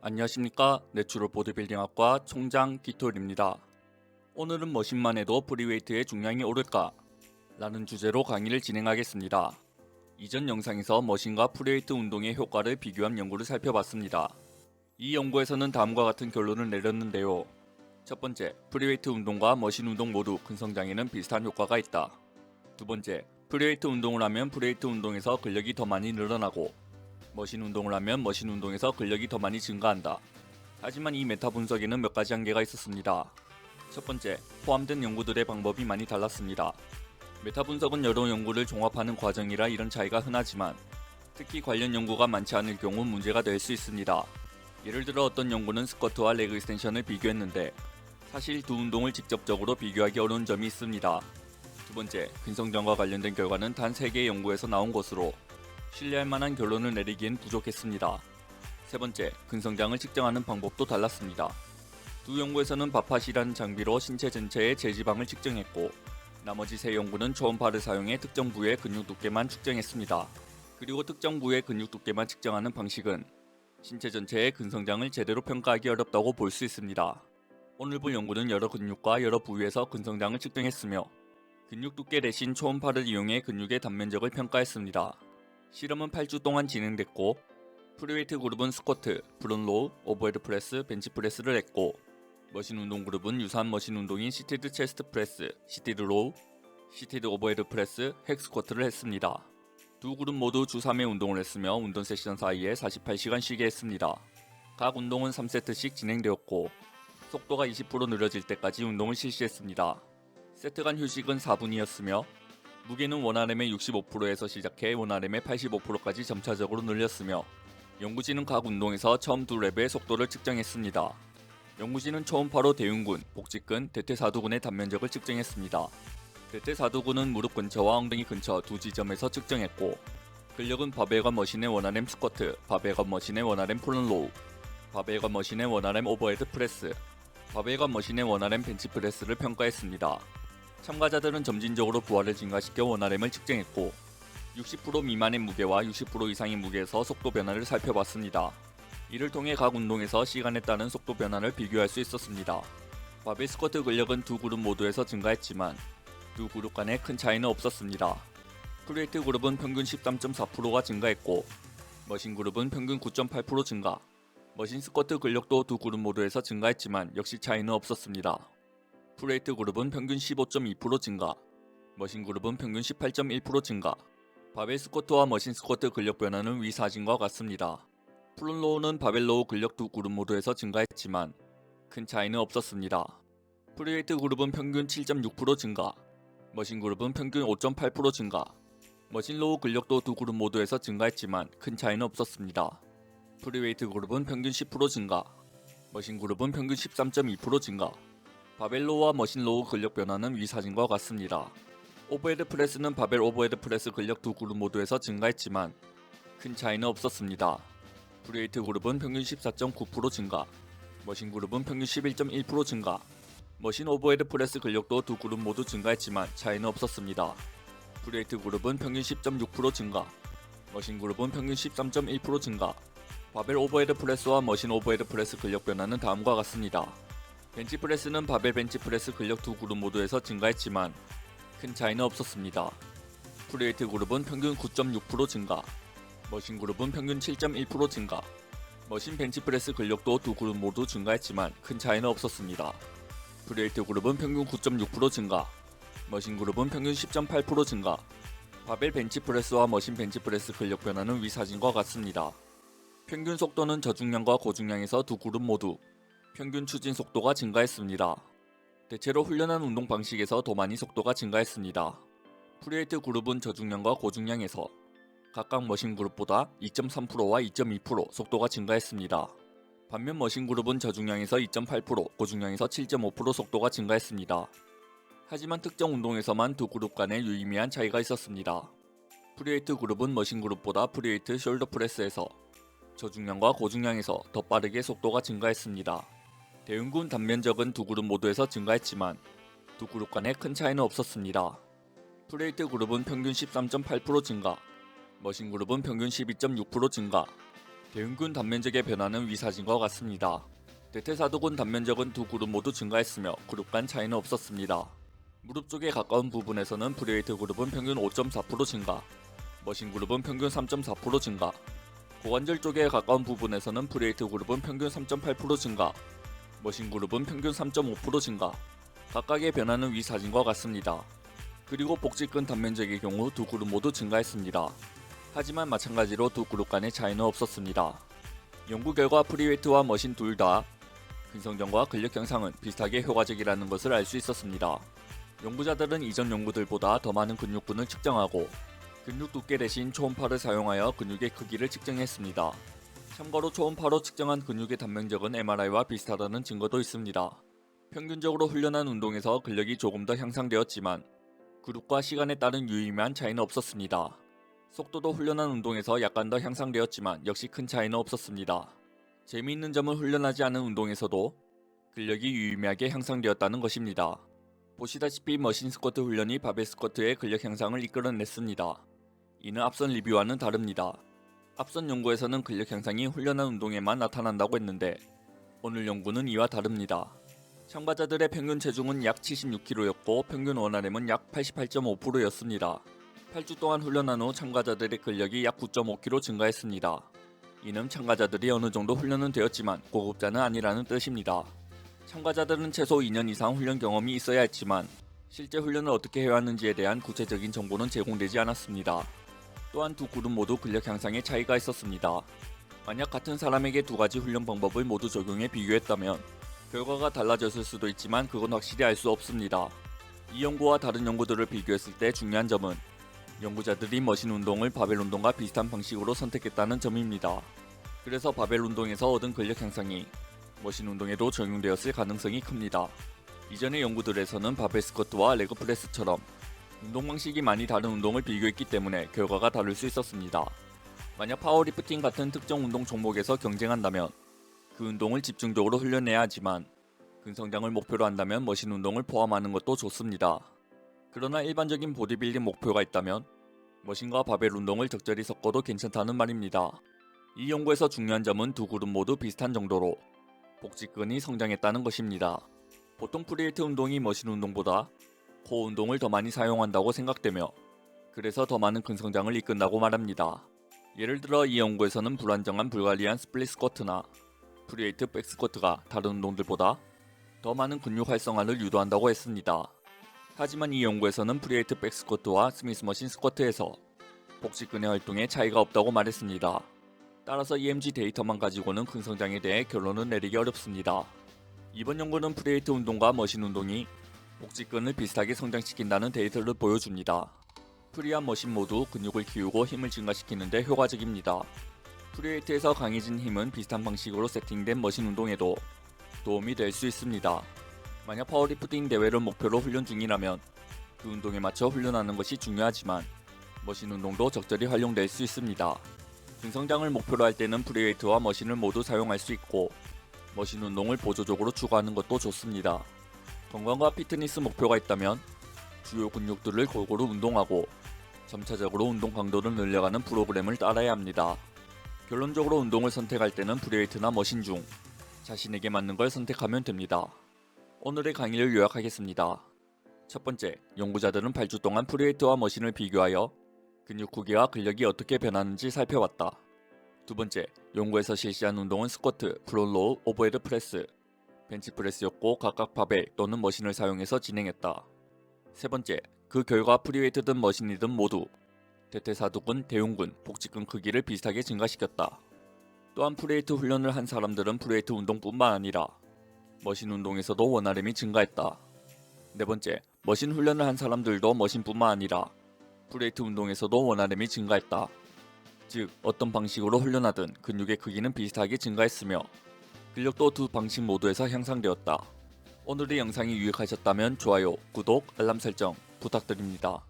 안녕하십니까. 내추럴 보디빌딩학과 총장 디톨입니다. 오늘은 머신만 해도 프리웨이트의 중량이 오를까? 라는 주제로 강의를 진행하겠습니다. 이전 영상에서 머신과 프리웨이트 운동의 효과를 비교한 연구를 살펴봤습니다. 이 연구에서는 다음과 같은 결론을 내렸는데요. 첫 번째, 프리웨이트 운동과 머신 운동 모두 근성장에는 비슷한 효과가 있다. 두 번째, 프리웨이트 운동을 하면 프리웨이트 운동에서 근력이 더 많이 늘어나고 머신 운동을 하면 머신 운동에서 근력이 더 많이 증가한다. 하지만 이 메타 분석에는 몇 가지 한계가 있었습니다. 첫 번째, 포함된 연구들의 방법이 많이 달랐습니다. 메타 분석은 여러 연구를 종합하는 과정이라 이런 차이가 흔하지만 특히 관련 연구가 많지 않을 경우 문제가 될 수 있습니다. 예를 들어 어떤 연구는 스쿼트와 레그 익스텐션을 비교했는데 사실 두 운동을 직접적으로 비교하기 어려운 점이 있습니다. 두 번째, 근성장과 관련된 결과는 단 3개의 연구에서 나온 것으로 신뢰할 만한 결론을 내리기엔 부족했습니다. 세 번째, 근성장을 측정하는 방법도 달랐습니다. 두 연구에서는 바팟이라는 장비로 신체 전체의 제지방을 측정했고 나머지 세 연구는 초음파를 사용해 특정 부위의 근육 두께만 측정했습니다. 그리고 특정 부위의 근육 두께만 측정하는 방식은 신체 전체의 근성장을 제대로 평가하기 어렵다고 볼 수 있습니다. 오늘 볼 연구는 여러 근육과 여러 부위에서 근성장을 측정했으며 근육 두께 대신 초음파를 이용해 근육의 단면적을 평가했습니다. 실험은 8주 동안 진행됐고 프리웨이트 그룹은 스쿼트, 프론로우, 오버헤드 프레스, 벤치프레스를 했고 머신 운동 그룹은 유사한 머신 운동인 시티드 체스트 프레스, 시티드 로우, 시티드 오버헤드 프레스, 핵 스쿼트를 했습니다. 두 그룹 모두 주 3회 운동을 했으며 운동 세션 사이에 48시간 쉬게 했습니다. 각 운동은 3세트씩 진행되었고 속도가 20% 느려질 때까지 운동을 실시했습니다. 세트 간 휴식은 4분이었으며 무게는 원RM의 65%에서 시작해 원RM의 85%까지 점차적으로 늘렸으며 연구진은 각 운동에서 처음 두 랩의 속도를 측정했습니다. 연구진은 초음파로 대흉근, 복직근, 대퇴사두근의 단면적을 측정했습니다. 대퇴사두근은 무릎 근처와 엉덩이 근처 두 지점에서 측정했고 근력은 바벨과 머신의 원RM 스쿼트, 바벨과 머신의 원RM 프론로우, 바벨과 머신의 원RM 오버헤드 프레스, 바벨과 머신의 원RM 벤치프레스를 평가했습니다. 참가자들은 점진적으로 부하를 증가시켜 원RM을 측정했고 60% 미만의 무게와 60% 이상의 무게에서 속도 변화를 살펴봤습니다. 이를 통해 각 운동에서 시간에 따른 속도 변화를 비교할 수 있었습니다. 바벨 스쿼트 근력은 두 그룹 모두에서 증가했지만 두 그룹 간에 큰 차이는 없었습니다. 프리웨이트 그룹은 평균 13.4%가 증가했고 머신 그룹은 평균 9.8% 증가, 머신 스쿼트 근력도 두 그룹 모두에서 증가했지만 역시 차이는 없었습니다. 프리웨이트 그룹은 평균 15.2% 증가, 머신 그룹은 평균 18.1% 증가, 바벨 스쿼트와 머신 스쿼트 근력 변화는 위 사진과 같습니다. 프론로우는 바벨 로우 근력 두 그룹 모두에서 증가했지만 큰 차이는 없었습니다. 프리웨이트 그룹은 평균 7.6% 증가, 머신 그룹은 평균 5.8% 증가, 머신 로우 근력도 두 그룹 모두에서 증가했지만 큰 차이는 없었습니다. 프리웨이트 그룹은 평균 10% 증가, 머신 그룹은 평균 13.2% 증가, 바벨로우와 머신로우 근력 변화는 위 사진과 같습니다. 오버헤드 프레스는 바벨 오버헤드 프레스 근력 두 그룹 모두에서 증가했지만 큰 차이는 없었습니다. 프리웨이트 그룹은 평균 14.9% 증가, 머신 그룹은 평균 11.1% 증가, 머신 오버헤드 프레스 근력도 두 그룹 모두 증가했지만 차이는 없었습니다. 프리웨이트 그룹은 평균 10.6% 증가, 머신 그룹은 평균 13.1% 증가, 바벨 오버헤드 프레스와 머신 오버헤드 프레스 근력 변화는 다음과 같습니다. 벤치프레스는 바벨 벤치프레스 근력 두 그룹 모두에서 증가했지만 큰 차이는 없었습니다. 프리웨이트 그룹은 평균 9.6% 증가, 머신 그룹은 평균 7.1% 증가, 머신 벤치프레스 근력도 두 그룹 모두 증가했지만 큰 차이는 없었습니다. 프리웨이트 그룹은 평균 9.6% 증가, 머신 그룹은 평균 10.8% 증가, 바벨 벤치프레스와 머신 벤치프레스 근력 변화는 위 사진과 같습니다. 평균 속도는 저중량과 고중량에서 두 그룹 모두 평균 추진 속도가 증가했습니다. 대체로 훈련한 운동 방식에서 더 많이 속도가 증가했습니다. 프리웨이트 그룹은 저중량과 고중량에서 각각 머신 그룹보다 2.3%와 2.2% 속도가 증가했습니다. 반면 머신 그룹은 저중량에서 2.8%, 고중량에서 7.5% 속도가 증가했습니다. 하지만 특정 운동에서만 두 그룹 간에 유의미한 차이가 있었습니다. 프리웨이트 그룹은 머신 그룹보다 프리웨이트 숄더 프레스에서 저중량과 고중량에서 더 빠르게 속도가 증가했습니다. 대흉근 단면적은 두 그룹 모두에서 증가했지만 두 그룹 간에 큰 차이는 없었습니다. 프리웨이트 그룹은 평균 13.8% 증가, 머신 그룹은 평균 12.6% 증가, 대흉근 단면적의 변화는 위 사진과 같습니다. 대퇴사두근 단면적은 두 그룹 모두 증가했으며 그룹 간 차이는 없었습니다. 무릎 쪽에 가까운 부분에서는 프리웨이트 그룹은 평균 5.4% 증가, 머신 그룹은 평균 3.4% 증가, 고관절 쪽에 가까운 부분에서는 프리웨이트 그룹은 평균 3.8% 증가, 머신 그룹은 평균 3.5% 증가, 각각의 변화는 위 사진과 같습니다. 그리고 복직근 단면적의 경우 두 그룹 모두 증가했습니다. 하지만 마찬가지로 두 그룹 간의 차이는 없었습니다. 연구 결과 프리웨이트와 머신 둘 다 근성장과 근력 향상은 비슷하게 효과적이라는 것을 알 수 있었습니다. 연구자들은 이전 연구들보다 더 많은 근육군을 측정하고 근육 두께 대신 초음파를 사용하여 근육의 크기를 측정했습니다. 참고로 초음파로 측정한 근육의 단면적은 MRI와 비슷하다는 증거도 있습니다. 평균적으로 훈련한 운동에서 근력이 조금 더 향상되었지만 그룹과 시간에 따른 유의미한 차이는 없었습니다. 속도도 훈련한 운동에서 약간 더 향상되었지만 역시 큰 차이는 없었습니다. 재미있는 점은 훈련하지 않은 운동에서도 근력이 유의미하게 향상되었다는 것입니다. 보시다시피 머신 스쿼트 훈련이 바벨 스쿼트의 근력 향상을 이끌어냈습니다. 이는 앞선 리뷰와는 다릅니다. 앞선 연구에서는 근력 향상이 훈련한 운동에만 나타난다고 했는데 오늘 연구는 이와 다릅니다. 참가자들의 평균 체중은 약 76kg였고 평균 원RM은 약 88.5%였습니다. 8주 동안 훈련한 후 참가자들의 근력이 약 9.5kg 증가했습니다. 이는 참가자들이 어느 정도 훈련은 되었지만 고급자는 아니라는 뜻입니다. 참가자들은 최소 2년 이상 훈련 경험이 있어야 했지만 실제 훈련을 어떻게 해왔는지에 대한 구체적인 정보는 제공되지 않았습니다. 또한 두 그룹 모두 근력 향상에 차이가 있었습니다. 만약 같은 사람에게 두 가지 훈련 방법을 모두 적용해 비교했다면 결과가 달라졌을 수도 있지만 그건 확실히 알 수 없습니다. 이 연구와 다른 연구들을 비교했을 때 중요한 점은 연구자들이 머신 운동을 바벨 운동과 비슷한 방식으로 선택했다는 점입니다. 그래서 바벨 운동에서 얻은 근력 향상이 머신 운동에도 적용되었을 가능성이 큽니다. 이전의 연구들에서는 바벨 스쿼트와 레그 프레스처럼 운동 방식이 많이 다른 운동을 비교했기 때문에 결과가 다를 수 있었습니다. 만약 파워리프팅 같은 특정 운동 종목에서 경쟁한다면 그 운동을 집중적으로 훈련해야 하지만 근성장을 목표로 한다면 머신 운동을 포함하는 것도 좋습니다. 그러나 일반적인 보디빌딩 목표가 있다면 머신과 바벨 운동을 적절히 섞어도 괜찮다는 말입니다. 이 연구에서 중요한 점은 두 그룹 모두 비슷한 정도로 복직근이 성장했다는 것입니다. 보통 프리웨이트 운동이 머신 운동보다 코어 운동을 더 많이 사용한다고 생각되며 그래서 더 많은 근성장을 이끈다고 말합니다. 예를 들어 이 연구에서는 불안정한 불가리안 스플릿 스쿼트나 프리웨이트 백 스쿼트가 다른 운동들보다 더 많은 근육 활성화를 유도한다고 했습니다. 하지만 이 연구에서는 프리웨이트 백 스쿼트와 스미스 머신 스쿼트에서 복직근의 활동에 차이가 없다고 말했습니다. 따라서 EMG 데이터만 가지고는 근성장에 대해 결론을 내리기 어렵습니다. 이번 연구는 프리웨이트 운동과 머신 운동이 복직근을 비슷하게 성장시킨다는 데이터를 보여줍니다. 프리와 머신 모두 근육을 키우고 힘을 증가시키는 데 효과적입니다. 프리웨이트에서 강해진 힘은 비슷한 방식으로 세팅된 머신 운동에도 도움이 될 수 있습니다. 만약 파워리프팅 대회를 목표로 훈련 중이라면 그 운동에 맞춰 훈련하는 것이 중요하지만 머신 운동도 적절히 활용될 수 있습니다. 근성장을 목표로 할 때는 프리웨이트와 머신을 모두 사용할 수 있고 머신 운동을 보조적으로 추가하는 것도 좋습니다. 건강과 피트니스 목표가 있다면 주요 근육들을 골고루 운동하고 점차적으로 운동 강도를 늘려가는 프로그램을 따라야 합니다. 결론적으로 운동을 선택할 때는 프리웨이트나 머신 중 자신에게 맞는 걸 선택하면 됩니다. 오늘의 강의를 요약하겠습니다. 첫 번째, 연구자들은 8주 동안 프리웨이트와 머신을 비교하여 근육 크기와 근력이 어떻게 변하는지 살펴봤다. 두 번째, 연구에서 실시한 운동은 스쿼트, 프론로우, 오버헤드 프레스, 벤치프레스였고 각각 바벨 또는 머신을 사용해서 진행했다. 세 번째, 그 결과 프리웨이트든 머신이든 모두 대퇴사두근, 대흉근, 복직근 크기를 비슷하게 증가시켰다. 또한 프리웨이트 훈련을 한 사람들은 프리웨이트 운동뿐만 아니라 머신 운동에서도 원RM이 증가했다. 네 번째, 머신 훈련을 한 사람들도 머신뿐만 아니라 프리웨이트 운동에서도 원RM이 증가했다. 즉, 어떤 방식으로 훈련하든 근육의 크기는 비슷하게 증가했으며 근력도 두 방식 모두에서 향상되었다. 오늘의 영상이 유익하셨다면 좋아요, 구독, 알람 설정 부탁드립니다.